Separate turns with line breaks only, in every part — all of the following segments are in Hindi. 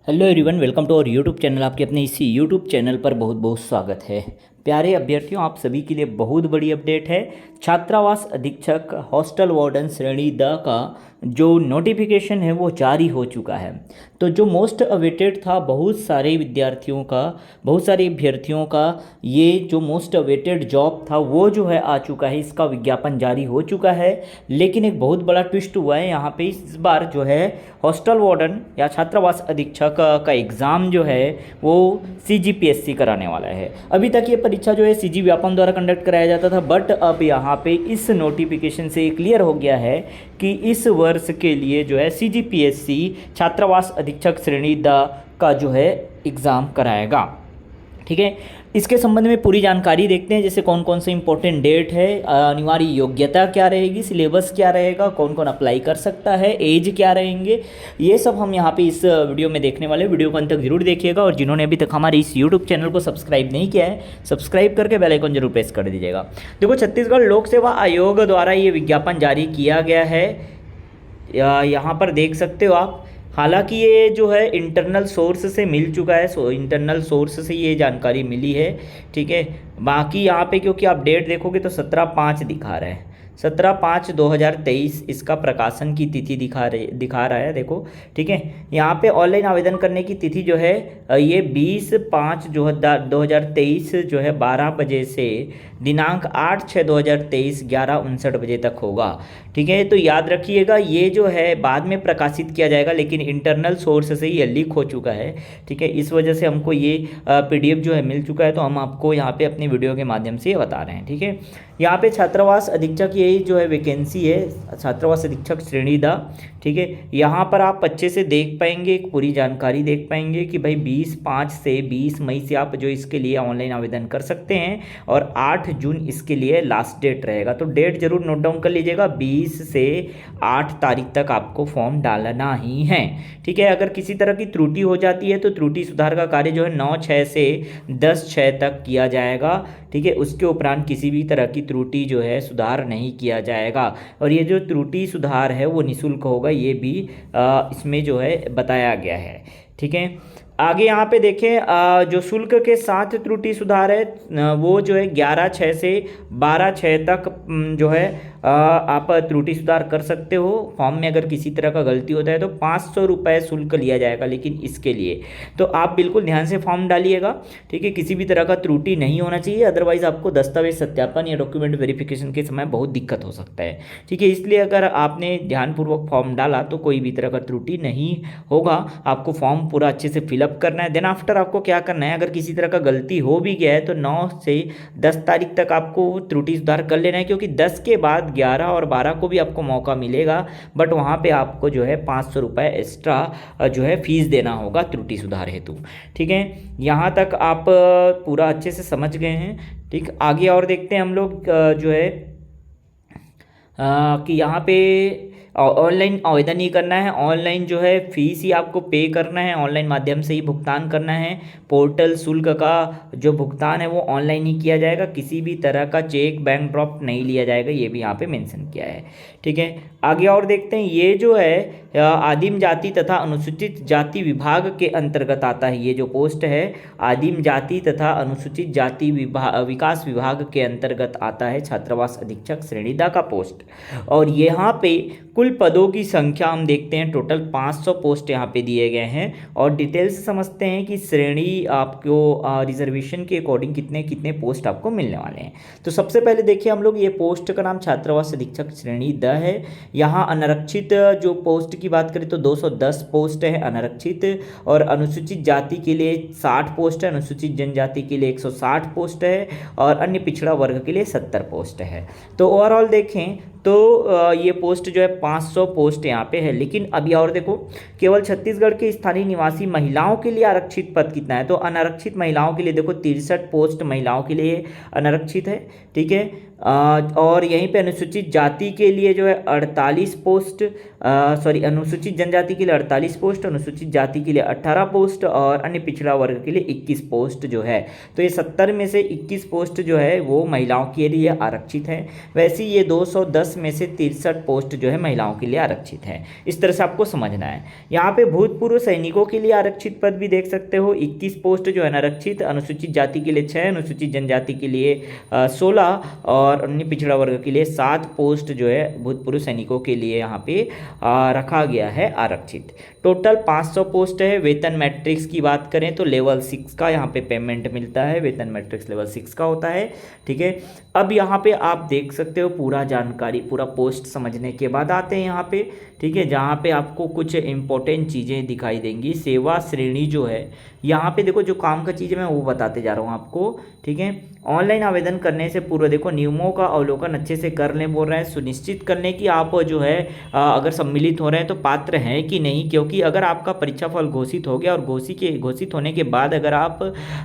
Hello everyone, welcome to our YouTube channel. आपके अपने इसी यूट्यूब चैनल पर बहुत बहुत स्वागत है। प्यारे अभ्यर्थियों, आप सभी के लिए बहुत बड़ी अपडेट है। छात्रावास अधीक्षक हॉस्टल वार्डन श्रेणी द का जो नोटिफिकेशन है वो जारी हो चुका है। तो जो मोस्ट अवेटेड था बहुत सारे विद्यार्थियों का, बहुत सारे अभ्यर्थियों का, ये जो मोस्ट अवेटेड जॉब था वो जो है आ चुका है। इसका विज्ञापन जारी हो चुका है। लेकिन एक बहुत बड़ा ट्विस्ट हुआ है यहाँ पे। इस बार जो है हॉस्टल वार्डन या छात्रावास अधीक्षक का एग्ज़ाम जो है वो CGPSC कराने वाला है। अभी तक ये परीक्षा जो है CG व्यापम द्वारा कंडक्ट कराया जाता था, बट अब यहाँ पे इस नोटिफिकेशन से क्लियर हो गया है कि इस वर्ष के लिए जो है CGPSC छात्रावास अधीक्षक श्रेणी द का जो है एग्ज़ाम कराएगा। ठीक है, इसके संबंध में पूरी जानकारी देखते हैं। जैसे कौन कौन से इंपॉर्टेंट डेट है, अनिवार्य योग्यता क्या रहेगी, सिलेबस क्या रहेगा, कौन कौन अप्लाई कर सकता है, एज क्या रहेंगे, ये सब हम यहाँ पे इस वीडियो में देखने वाले। वीडियो को अंत तक जरूर देखिएगा और जिन्होंने अभी तक हमारे इस यूट्यूब चैनल को सब्सक्राइब नहीं किया है, सब्सक्राइब करके बेल आइकन जरूर प्रेस कर दीजिएगा। देखो, छत्तीसगढ़ लोक सेवा आयोग द्वारा ये विज्ञापन जारी किया गया है, यहाँ पर देख सकते हो आप। हालांकि ये जो है इंटरनल सोर्स से मिल चुका है, इंटरनल सोर्स से ये जानकारी मिली है। ठीक है, बाकी यहाँ पे क्योंकि आप डेट देखोगे तो 17/5 दिखा रहा है, 17/5/2023 इसका प्रकाशन की तिथि दिखा रहा है। देखो, ठीक है, यहाँ पे ऑनलाइन आवेदन करने की तिथि जो है ये 20/5/2023 जो है 12 बजे से दिनांक 8/6/2023 11:59 बजे तक होगा। ठीक है, तो याद रखिएगा ये जो है बाद में प्रकाशित किया जाएगा, लेकिन इंटरनल सोर्स से ये लीक हो चुका है। ठीक है, इस वजह से हमको ये PDF जो है मिल चुका है, तो हम आपको यहाँ पे अपनी वीडियो के माध्यम से ये बता रहे हैं। ठीक है, यहाँ पे छात्रावास अधीक्षक यही जो है वैकेंसी है, छात्रावास अधीक्षक श्रेणी द। ठीक है, यहाँ पर आप अच्छे से देख पाएंगे, एक पूरी जानकारी देख पाएंगे कि भाई 20/5 से 20 मई से आप जो इसके लिए ऑनलाइन आवेदन कर सकते हैं और 8 जून इसके लिए लास्ट डेट रहेगा। तो डेट जरूर नोट डाउन कर लीजिएगा, 20 से 8 तारीख तक आपको फॉर्म डालना ही है। ठीक है, अगर किसी तरह की त्रुटि हो जाती है तो त्रुटि सुधार का कार्य जो है 9/6 से 10/6 तक किया जाएगा। ठीक है, उसके उपरांत किसी भी तरह की त्रुटि जो है सुधार नहीं किया जाएगा। और ये जो त्रुटि सुधार है वो निःशुल्क होगा, ये भी इसमें जो है बताया गया है। ठीक है, आगे यहाँ पे देखें, जो शुल्क के साथ त्रुटि सुधार है वो जो है 11/6 से 12/6 तक जो है आप त्रुटि सुधार कर सकते हो। फॉर्म में अगर किसी तरह का गलती होता है तो 500 रुपये शुल्क लिया जाएगा, लेकिन इसके लिए तो आप बिल्कुल ध्यान से फॉर्म डालिएगा। ठीक है, किसी भी तरह का त्रुटि नहीं होना चाहिए, अदरवाइज आपको दस्तावेज सत्यापन या डॉक्यूमेंट वेरिफिकेशन के समय बहुत दिक्कत हो सकता है। ठीक है, इसलिए अगर आपने ध्यानपूर्वक फॉर्म डाला तो कोई भी तरह का त्रुटि नहीं होगा। आपको फॉर्म पूरा अच्छे से फिलअप करना है। देन आफ्टर आपको क्या करना है, अगर किसी तरह का गलती हो भी गया है तो 9 से 10 तारीख तक आपको त्रुटि सुधार कर लेना है, क्योंकि 10 के बाद 11 और 12 को भी आपको मौका मिलेगा, बट वहाँ पे आपको जो है 500 रुपये एक्स्ट्रा जो है फीस देना होगा त्रुटि सुधार हेतु। ठीक है, यहाँ तक आप पूरा अच्छे से समझ गए हैं। ठीक, आगे और देखते हैं हम लोग जो है कि यहाँ पे ऑनलाइन आवेदन ही करना है, ऑनलाइन जो है फीस ही आपको पे करना है, ऑनलाइन माध्यम से ही भुगतान करना है। पोर्टल शुल्क का जो भुगतान है वो ऑनलाइन ही किया जाएगा, किसी भी तरह का चेक बैंक ड्रॉप नहीं लिया जाएगा, ये भी यहाँ पे मेंशन किया है। ठीक है, आगे और देखते हैं। ये जो है आदिम जाति तथा अनुसूचित जाति विभाग के अंतर्गत आता है। ये जो पोस्ट है आदिम जाति तथा अनुसूचित जाति विकास विभाग के अंतर्गत आता है, छात्रावास अधीक्षक श्रेणी द का पोस्ट। और यहाँ पे कुल पदों की संख्या हम देखते हैं, टोटल 500 पोस्ट यहाँ पे दिए गए हैं। और डिटेल्स समझते हैं कि श्रेणी आपको रिजर्वेशन के अकॉर्डिंग कितने कितने पोस्ट आपको मिलने वाले हैं। तो सबसे पहले देखिए हम लोग, ये पोस्ट का नाम छात्रावास अधीक्षक श्रेणी द है। यहाँ अनारक्षित जो पोस्ट की बात करें तो 210 पोस्ट है अनारक्षित, और अनुसूचित जाति के लिए 60 पोस्ट है, अनुसूचित जनजाति के लिए 160 पोस्ट है, और अन्य पिछड़ा वर्ग के लिए 70 पोस्ट है। तो ओवरऑल देखें तो ये पोस्ट जो है 500 पोस्ट यहाँ पे है। लेकिन अभी और देखो, केवल छत्तीसगढ़ के स्थानीय निवासी महिलाओं के लिए आरक्षित पद कितना है, तो अनारक्षित महिलाओं के लिए देखो 63 पोस्ट महिलाओं के लिए अनारक्षित है। ठीक है, और यहीं पे अनुसूचित जाति के लिए जो है 48 पोस्ट, अनुसूचित जनजाति के लिए 48 पोस्ट, अनुसूचित जाति के लिए 18 पोस्ट और अन्य पिछड़ा वर्ग के लिए 21 पोस्ट जो है। तो ये 70 में से 21 पोस्ट जो है वो महिलाओं के लिए आरक्षित है। वैसे ये 210 में से 63 पोस्ट जो है महिलाओं के लिए आरक्षित है। इस तरह से आपको समझना है। यहाँ पे भूतपूर्व सैनिकों के लिए आरक्षित पद भी देख सकते हो, 21 पोस्ट जो है आरक्षित, अनुसूचित जाति के लिए 6, अनुसूचित जनजाति के लिए 16 और अन्य पिछड़ा वर्ग के लिए 7 पोस्ट जो है भूतपूर्व सैनिकों के लिए यहाँ पे रखा गया है आरक्षित। टोटल 500 पोस्ट है। वेतन मैट्रिक्स की बात करें तो लेवल 6 का यहाँ पे पेमेंट मिलता है, वेतन मैट्रिक्स लेवल 6 का होता है। ठीक है, अब यहाँ पे आप देख सकते हो पूरा जानकारी, पूरा पोस्ट समझने के बाद आते हैं यहाँ पे, ठीक है, जहाँ पे आपको कुछ इंपॉर्टेंट चीज़ें दिखाई देंगी। सेवा श्रेणी जो है यहाँ पे देखो, जो काम का चीज़ है मैं वो बताते जा रहा हूँ आपको। ठीक है, ऑनलाइन आवेदन करने से पूर्व देखो नियमों का अवलोकन अच्छे से कर लें, बोल रहे हैं सुनिश्चित कर लें कि आप जो है अगर सम्मिलित हो रहे हैं तो पात्र हैं कि नहीं, क्योंकि अगर आपका परीक्षाफल घोषित हो गया और घोषित होने के बाद अगर आप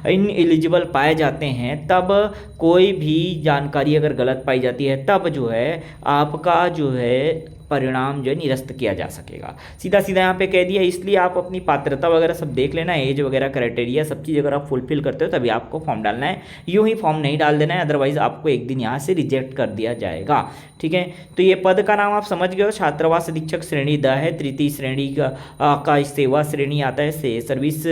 इन एलिजिबल पाए जाते हैं, तब कोई भी जानकारी अगर गलत पाई जाती है तब जो है आपका जो है परिणाम जो है निरस्त किया जा सकेगा। सीधा सीधा यहाँ पे कह दिया, इसलिए आप अपनी पात्रता वगैरह सब देख लेना, एज वगैरह क्राइटेरिया सब चीज़ अगर आप फुलफिल करते हो तभी आपको फॉर्म डालना है, यूँ ही फॉर्म नहीं डाल देना है, अदरवाइज आपको एक दिन यहाँ से रिजेक्ट कर दिया जाएगा। ठीक है, तो ये पद का नाम आप समझ गए हो, छात्रावास अधीक्षक श्रेणी द है, तृतीय श्रेणी का सेवा श्रेणी आता है, से सर्विस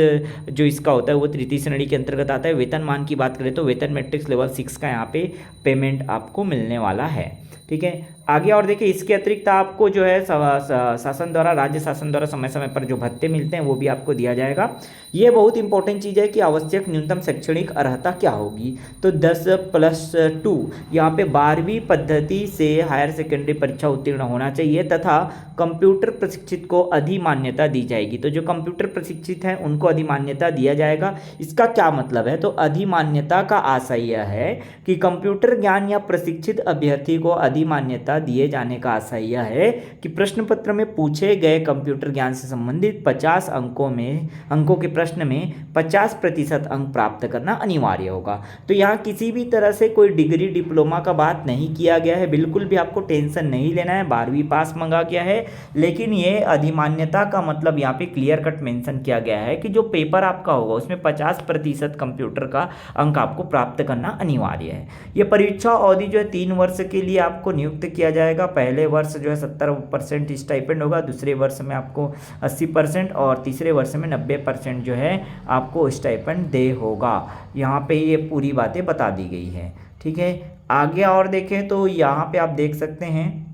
जो इसका होता है वो तृतीय श्रेणी के अंतर्गत आता है। वेतनमान की बात करें तो वेतन मैट्रिक्स लेवल 6 का यहाँ पे पेमेंट आपको मिलने वाला है। ठीक है, आगे और देखिए, इसके अतिरिक्त आपको जो है शासन द्वारा, राज्य शासन द्वारा समय समय पर जो भत्ते मिलते हैं वो भी आपको दिया जाएगा। ये बहुत इंपॉर्टेंट चीज़ है कि आवश्यक न्यूनतम शैक्षणिक अर्हता क्या होगी, तो 10+2 यहाँ पे 12वीं पद्धति से हायर सेकेंडरी परीक्षा उत्तीर्ण होना चाहिए तथा कंप्यूटर प्रशिक्षित को अधिमान्यता दी जाएगी। तो जो कंप्यूटर प्रशिक्षित हैं उनको अधिमान्यता दिया जाएगा। इसका क्या मतलब है, तो अधिमान्यता का आशय यह है कि कंप्यूटर ज्ञान या प्रशिक्षित अभ्यर्थी को अधिमान्यता दिए जाने का आशय यह है कि प्रश्न पत्र में पूछे गए कंप्यूटर ज्ञान से संबंधित 50 अंकों के प्रश्न में 50% अंक प्राप्त करना अनिवार्य होगा। तो यहाँ किसी भी तरह से कोई डिग्री डिप्लोमा का बात नहीं किया गया है, बिल्कुल भी आपको टेंशन नहीं लेना है, 12वीं पास मंगा गया है। लेकिन ये अधिमान्यता का मतलब यहाँ पे क्लियर कट मेंशन किया गया है कि जो पेपर आपका होगा उसमें 50% कंप्यूटर का अंक आपको प्राप्त करना अनिवार्य है। ये परीक्षा अवधि जो है 3 वर्ष के लिए आपको नियुक्त किया जाएगा। पहले वर्ष जो है 70% स्टाइपेंड होगा, दूसरे वर्ष में आपको 80% और तीसरे वर्ष में 90% जो है आपको स्टाइपेंड दे होगा। यहाँ पे ये पूरी बातें बता दी गई है। ठीक है, आगे और देखें तो यहाँ पे आप देख सकते हैं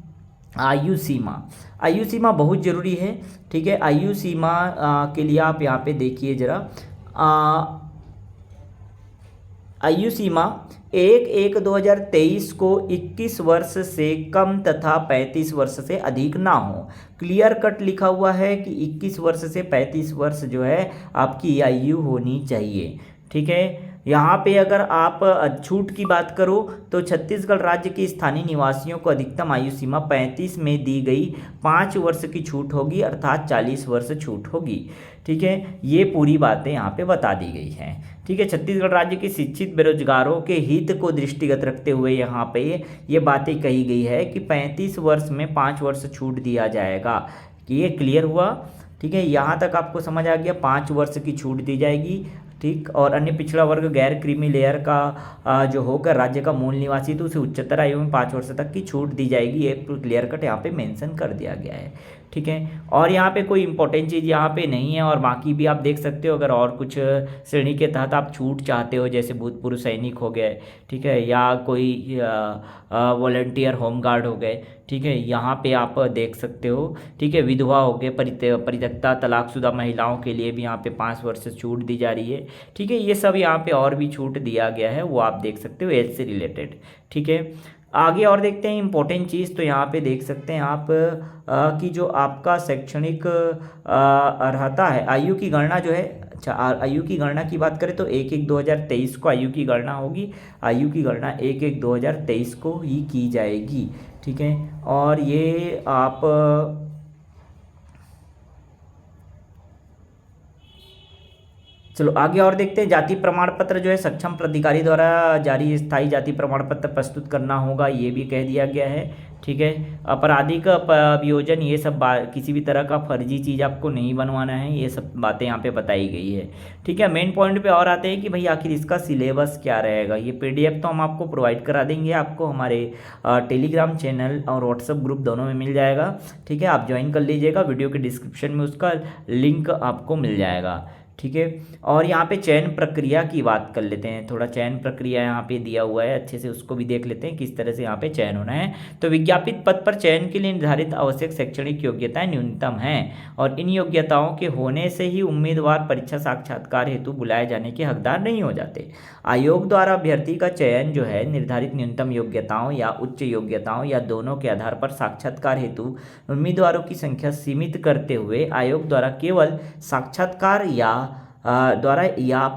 आयु सीमा, आयु सीमा बहुत ज़रूरी है। ठीक है, आयु सीमा के लिए आप यहाँ पे देखिए ज़रा, आयु सीमा 1/1/2023 को 21 वर्ष से कम तथा 35 वर्ष से अधिक ना हो। क्लियर कट लिखा हुआ है कि 21 वर्ष से 35 वर्ष जो है आपकी आयु होनी चाहिए। ठीक है, यहाँ पे अगर आप छूट की बात करो तो छत्तीसगढ़ राज्य के स्थानीय निवासियों को अधिकतम आयु सीमा 35 में दी गई 5 वर्ष की छूट होगी, अर्थात 40 वर्ष छूट होगी। ठीक है, ये पूरी बातें यहाँ पे बता दी गई हैं। ठीक है, छत्तीसगढ़ राज्य के शिक्षित बेरोजगारों के हित को दृष्टिगत रखते हुए यहाँ पे ये बातें कही गई है कि 35 वर्ष में 5 वर्ष छूट दिया जाएगा। कि ये क्लियर हुआ। ठीक है, यहाँ तक आपको समझ आ गया, 5 वर्ष की छूट दी जाएगी। ठीक, और अन्य पिछड़ा वर्ग गैर क्रीमी लेयर का जो होकर राज्य का मूल निवासी तो उसे उच्चतर आयु में 5 वर्ष तक की छूट दी जाएगी। ये क्लियर कट यहाँ पे मेंशन कर दिया गया है। ठीक है, और यहाँ पे कोई इंपॉर्टेंट चीज़ यहाँ पे नहीं है, और बाकी भी आप देख सकते हो। अगर और कुछ श्रेणी के तहत आप छूट चाहते हो, जैसे भूतपूर्व सैनिक हो गए, ठीक है, या कोई वॉलंटियर होमगार्ड हो गए, ठीक है, यहाँ पे आप देख सकते हो। ठीक है, विधवा हो गए, परित्यक्ता तलाकशुदा महिलाओं के लिए भी यहाँ पे 5 वर्ष छूट दी जा रही है। ठीक है, ये सब यहाँ पे और भी छूट दिया गया है, वो आप देख सकते हो एज से रिलेटेड। ठीक है, आगे और देखते हैं इंपॉर्टेंट चीज़। तो यहाँ पे देख सकते हैं आप कि जो आपका शैक्षणिक अर्हता है, आयु की गणना जो है, अच्छा आयु की गणना की बात करें तो 1/1/2023 को आयु की गणना होगी। आयु की गणना 1/1/2023 को ही की जाएगी। ठीक है, और ये आप चलो आगे और देखते हैं। जाति प्रमाण पत्र जो है सक्षम प्राधिकारी द्वारा जारी स्थायी जाति प्रमाण पत्र प्रस्तुत करना होगा, ये भी कह दिया गया है। ठीक है, आपराधिक अभियोजन ये सब किसी भी तरह का फर्जी चीज़ आपको नहीं बनवाना है, ये सब बातें यहाँ पे बताई गई है। ठीक है, मेन पॉइंट पे और आते हैं कि भाई आखिर इसका सिलेबस क्या रहेगा। ये पीडीएफ तो हम आपको प्रोवाइड करा देंगे, आपको हमारे टेलीग्राम चैनल और व्हाट्सएप ग्रुप दोनों में मिल जाएगा। ठीक है, आप ज्वाइन कर लीजिएगा, वीडियो के डिस्क्रिप्शन में उसका लिंक आपको मिल जाएगा। ठीक है, और यहाँ पे चयन प्रक्रिया की बात कर लेते हैं। थोड़ा चयन प्रक्रिया यहाँ पे दिया हुआ है, अच्छे से उसको भी देख लेते हैं किस तरह से यहाँ पे चयन होना है। तो विज्ञापित पद पर चयन के लिए निर्धारित आवश्यक शैक्षणिक योग्यताएं न्यूनतम हैं और इन योग्यताओं के होने से ही उम्मीदवार परीक्षा साक्षात्कार हेतु बुलाए जाने के हकदार नहीं हो जाते। आयोग द्वारा अभ्यर्थी का चयन जो है निर्धारित न्यूनतम योग्यताओं या उच्च योग्यताओं या दोनों के आधार पर साक्षात्कार हेतु उम्मीदवारों की संख्या सीमित करते हुए आयोग द्वारा केवल साक्षात्कार या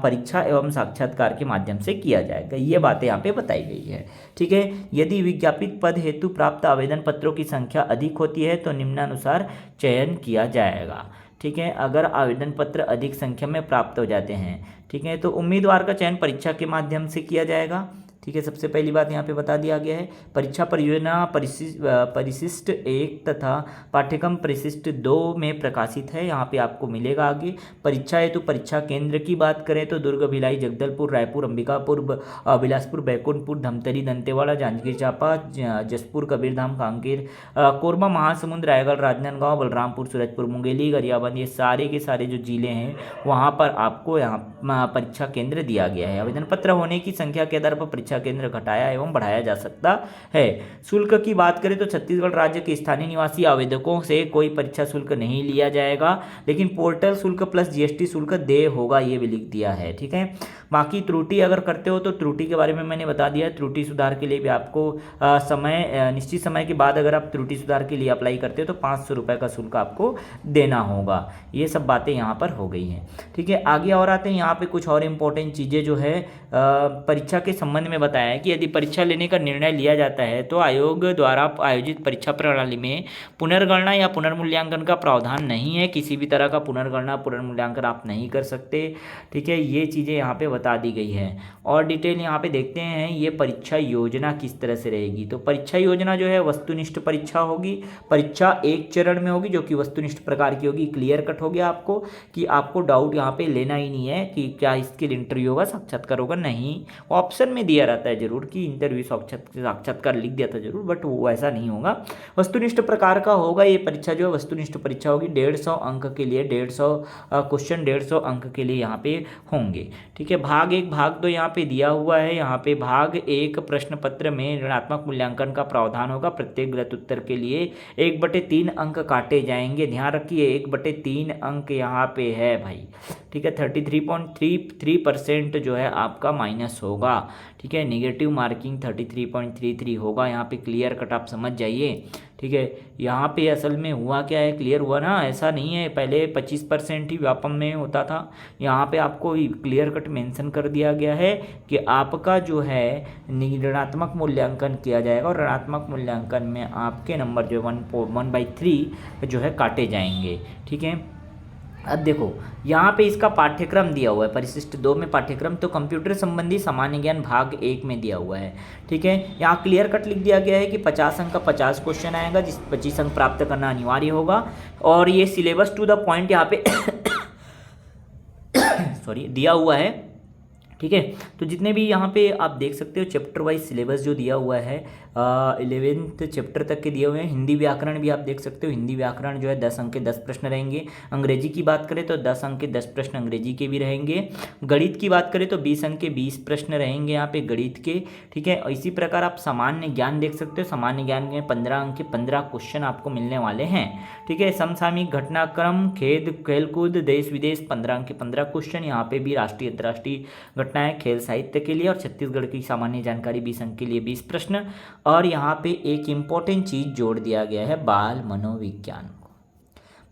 परीक्षा एवं साक्षात्कार के माध्यम से किया जाएगा। ये बातें यहाँ पे बताई गई है। ठीक है, यदि विज्ञापित पद हेतु प्राप्त आवेदन पत्रों की संख्या अधिक होती है तो निम्नानुसार चयन किया जाएगा। ठीक है, अगर आवेदन पत्र अधिक संख्या में प्राप्त हो जाते हैं, ठीक है, तो उम्मीदवार का चयन परीक्षा के माध्यम से किया जाएगा। ठीक है, सबसे पहली बात यहाँ पे बता दिया गया है। परीक्षा परियोजना परिशिष्ट 1 तथा पाठ्यक्रम परिशिष्ट 2 में प्रकाशित है, यहाँ पे आपको मिलेगा आगे। परीक्षा हेतु परीक्षा केंद्र की बात करें तो दुर्ग, भिलाई, जगदलपुर, रायपुर, अंबिकापुर, बिलासपुर, बैकुंठपुर, धमतरी, दंतेवाड़ा, जांजगीर चांपा, जसपुर, कबीरधाम, कांकेर, कोरबा, महासमुंद, रायगढ़, राजनांदगांव, बलरामपुर, सूरजपुर, मुंगेली, गरियाबंद, ये सारे के सारे जो जिले हैं वहाँ पर आपको यहाँ परीक्षा केंद्र दिया गया है। आवेदन पत्र होने की संख्या के आधार पर परीक्षा केंद्र घटाया एवं बढ़ाया जा सकता है। शुल्क की बात करें तो छत्तीसगढ़ राज्य के स्थानीय निवासी आवेदकों से कोई परीक्षा शुल्क नहीं लिया जाएगा, लेकिन पोर्टल शुल्क प्लस जीएसटी शुल्क देय होगा, ये भी लिख दिया है। ठीक है, बाकी त्रुटि अगर करते हो तो त्रुटि के बारे में मैंने बता दिया। त्रुटि सुधार के लिए भी आपको निश्चित समय के बाद अगर आप त्रुटि सुधार के लिए अप्लाई करते हो तो 500 रुपये का शुल्क आपको देना होगा। ये सब बातें यहाँ पर हो गई हैं। ठीक है, आगे और आते हैं। यहाँ पे कुछ और इम्पोर्टेंट चीज़ें जो है परीक्षा के संबंध में बताया है कि यदि परीक्षा लेने का निर्णय लिया जाता है तो आयोग द्वारा आयोजित परीक्षा प्रणाली में पुनर्गणना या पुनर्मूल्यांकन का प्रावधान नहीं है। किसी भी तरह का पुनर्गणना पुनर्मूल्यांकन आप नहीं कर सकते। ठीक है, ये चीज़ें यहाँ पे बता दी गई है। और डिटेल यहाँ पे देखते हैं ये परीक्षा योजना किस तरह से रहेगी। तो परीक्षा योजना जो है वस्तुनिष्ठ परीक्षा होगी। परीक्षा एक चरण में होगी जो कि वस्तुनिष्ठ प्रकार की होगी। क्लियर कट हो गया आपको कि आपको डाउट यहाँ पे लेना ही नहीं है कि क्या इसके लिए इंटरव्यू होगा, साक्षात्कार होगा। नहीं, ऑप्शन में दिया रहता है जरूर कि इंटरव्यू साक्षात्कार लिख दिया था जरूर, बट वो ऐसा नहीं होगा। वस्तुनिष्ठ प्रकार का होगा ये परीक्षा जो है वस्तुनिष्ठ परीक्षा होगी। 150 अंक के लिए 150 क्वेश्चन 150 अंक के लिए यहाँ पे होंगे। ठीक है, भाग 1 भाग 2 यहाँ पे दिया हुआ है। यहाँ पे भाग 1 प्रश्न पत्र में ऋणात्मक मूल्यांकन का प्रावधान होगा। प्रत्येक गलत उत्तर के लिए 1/3 अंक काटे जाएंगे। ध्यान रखिए 1/3 अंक यहाँ पे है भाई। ठीक है, 33.33% जो है आपका माइनस होगा। ठीक है, नेगेटिव मार्किंग 33.33 होगा। यहाँ पे क्लियर कट आप समझ जाइए। ठीक है, यहाँ पे असल में हुआ क्या है, क्लियर हुआ ना, ऐसा नहीं है। पहले 25% ही व्यापम में होता था, यहाँ पे आपको क्लियर कट मेंशन कर दिया गया है कि आपका जो है ऋणात्मक मूल्यांकन किया जाएगा और ऋणात्मक मूल्यांकन में आपके नंबर जो 1/3 जो है काटे जाएंगे। ठीक है, अब देखो यहाँ पे इसका पाठ्यक्रम दिया हुआ है परिशिष्ट 2 में पाठ्यक्रम, तो कंप्यूटर संबंधी सामान्य ज्ञान भाग 1 में दिया हुआ है। ठीक है, यहाँ क्लियर कट लिख दिया गया है कि 50 अंक का 50 क्वेश्चन आएगा, जिस 25 अंक प्राप्त करना अनिवार्य होगा। और ये सिलेबस टू द पॉइंट यहाँ पे सॉरी दिया हुआ है। ठीक है, तो जितने भी यहाँ पे आप देख सकते हो चैप्टर वाइज सिलेबस जो दिया हुआ है 11th चैप्टर तक के दिए हुए हैं। हिंदी व्याकरण भी आप देख सकते हो। हिंदी व्याकरण जो है 10 अंक के 10 प्रश्न रहेंगे। अंग्रेजी की बात करें तो 10 अंक के 10 प्रश्न अंग्रेजी के भी रहेंगे। गणित की बात करें तो 20 अंक के 20 प्रश्न रहेंगे यहाँ पे गणित के। ठीक है, इसी प्रकार आप सामान्य ज्ञान देख सकते हो। सामान्य ज्ञान के 15 अंक के 15 क्वेश्चन आपको मिलने वाले हैं। ठीक है, समसामयिक घटनाक्रम, खेलकूद, देश विदेश 15 अंक के 15 क्वेश्चन। यहाँ पे भी राष्ट्रीय अंतर्राष्ट्रीय घटनाएं, खेल साहित्य के लिए और छत्तीसगढ़ की सामान्य जानकारी 20 अंक के लिए 20 प्रश्न। और यहाँ पे एक इम्पोर्टेंट चीज जोड़ दिया गया है बाल मनोविज्ञान को।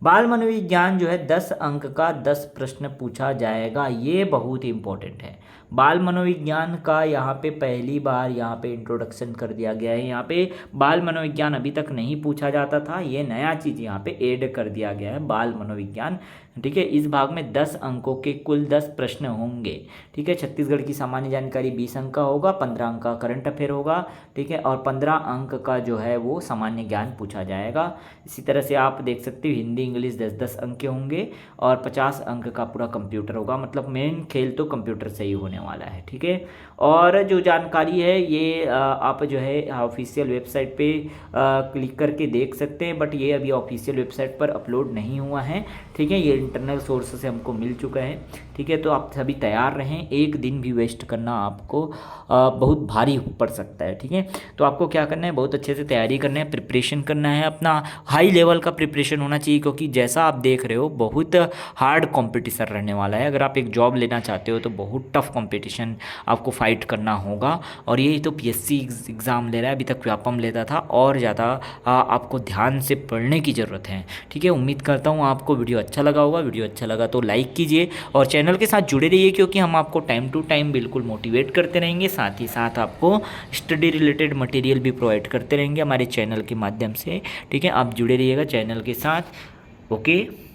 बाल मनोविज्ञान जो है 10 अंक का 10 प्रश्न पूछा जाएगा, ये बहुत इंपॉर्टेंट है। बाल मनोविज्ञान का यहाँ पे पहली बार यहाँ पे इंट्रोडक्शन कर दिया गया है। यहाँ पे बाल मनोविज्ञान अभी तक नहीं पूछा जाता था, ये नया चीज़ यहाँ पे ऐड कर दिया गया है, बाल मनोविज्ञान। ठीक है, इस भाग में 10 अंकों के कुल 10 प्रश्न होंगे। ठीक है, छत्तीसगढ़ की सामान्य जानकारी 20 अंक का होगा, 15 अंक का करंट अफेयर होगा। ठीक है, और 15 अंक का जो है वो सामान्य ज्ञान पूछा जाएगा। इसी तरह से आप देख सकते हो हिंदी इंग्लिश 10-10 अंक के होंगे और 50 अंक का पूरा कंप्यूटर होगा। मतलब मेन खेल तो कंप्यूटर से ही होने वाला है। ठीक है, और जो जानकारी है ये आप जो है ऑफिशियल वेबसाइट पे क्लिक करके देख सकते हैं, बट ये अभी ऑफिशियल वेबसाइट पर अपलोड नहीं हुआ है। ठीक है, ये इंटरनल सोर्स से हमको मिल चुका है। ठीक है, तो आप सभी तैयार रहें, एक दिन भी वेस्ट करना आपको बहुत भारी पड़ सकता है। ठीक है, तो आपको क्या करना है, बहुत अच्छे से तैयारी करना है, प्रिपरेशन करना है, अपना हाई लेवल का प्रिपरेशन होना चाहिए, क्योंकि जैसा आप देख रहे हो बहुत हार्ड कंपटीशन रहने वाला है। अगर आप एक जॉब लेना चाहते हो तो बहुत टफ कंपटीशन आपको फाइट करना होगा। और यही तो पीएससी एग्ज़ाम ले रहा है, अभी तक व्यापम लेता था, और ज़्यादा आपको ध्यान से पढ़ने की ज़रूरत है। ठीक है, उम्मीद करता हूँ आपको वीडियो अच्छा लगा होगा। वीडियो अच्छा लगा तो लाइक कीजिए और चैनल के साथ जुड़े रहिए, क्योंकि हम आपको टाइम टू टाइम बिल्कुल मोटिवेट करते रहेंगे, साथ ही साथ आपको स्टडी रिलेटेड मटेरियल भी प्रोवाइड करते रहेंगे हमारे चैनल के माध्यम से। ठीक है, आप जुड़े रहिएगा चैनल के साथ। ओके।